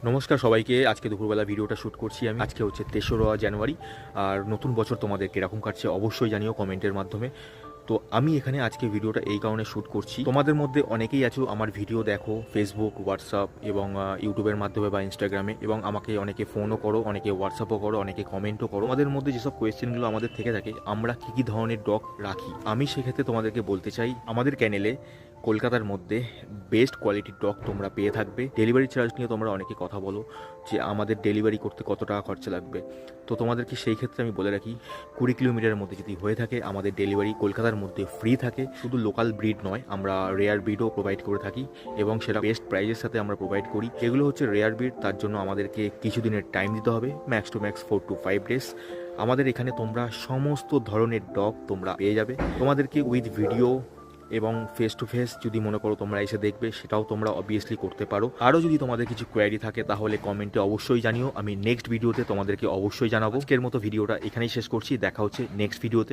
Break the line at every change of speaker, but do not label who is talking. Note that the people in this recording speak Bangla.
নমস্কার সবাইকে। আজকে দুপুরবেলা ভিডিওটা শ্যুট করছি আমি। আজকে হচ্ছে ৩রা জানুয়ারি। আর নতুন বছর তোমাদের কিরকম কাটছে অবশ্যই জানিও কমেন্টের মাধ্যমে। তো আমি এখানে আজকে ভিডিওটা এই কারণে শ্যুট করছি, তোমাদের মধ্যে অনেকেই আছো আমার ভিডিও দেখো ফেসবুক, হোয়াটসঅ্যাপ এবং ইউটিউবের মাধ্যমে বা ইনস্টাগ্রামে, এবং আমাকে অনেকে ফোনও করো, অনেকে হোয়াটসঅ্যাপও করো, অনেকে কমেন্টও করো। আমাদের মধ্যে যেসব কোয়েশ্চেনগুলো আমাদের থেকে থাকে, আমরা কী কী ধরনের ডগ রাখি, আমি সেক্ষেত্রে তোমাদেরকে বলতে চাই আমাদের চ্যানেলে কলকাতার মধ্যে বেস্ট কোয়ালিটির ডগ তোমরা পেয়ে থাকবে। ডেলিভারি চার্জ নিয়ে তোমরা অনেকে কথা বলো যে আমাদের ডেলিভারি করতে কত টাকা খরচা লাগবে। তো তোমাদেরকে সেই ক্ষেত্রে আমি বলে রাখি, 20 কিলোমিটারের মধ্যে যদি হয়ে থাকে আমাদের ডেলিভারি কলকাতার মধ্যে ফ্রি থাকে। শুধু লোকাল ব্রিড নয়, আমরা রেয়ার ব্রিডও প্রোভাইড করে থাকি এবং সেটা বেস্ট প্রাইজের সাথে আমরা প্রোভাইড করি। এগুলো হচ্ছে রেয়ার ব্রিড, তার জন্য আমাদেরকে কিছুদিনের টাইম দিতে হবে, max to max 4 to 5 days. আমাদের এখানে তোমরা সমস্ত ধরনের ডগ তোমরা পেয়ে যাবে। তোমাদেরকে উইথ ভিডিও এবং ফেস টু ফেস যদি মনে করো তোমরা এসে দেখবে, সেটাও তোমরা অবভিয়াসলি করতে পারো। আরও যদি তোমাদের কিছু কোয়ারি থাকে তাহলে কমেন্টে অবশ্যই জানিও, আমি নেক্সট ভিডিওতে তোমাদেরকে অবশ্যই জানাবো। আজকের মতো ভিডিওটা এখানেই শেষ করছি, দেখা হচ্ছে নেক্সট ভিডিওতে।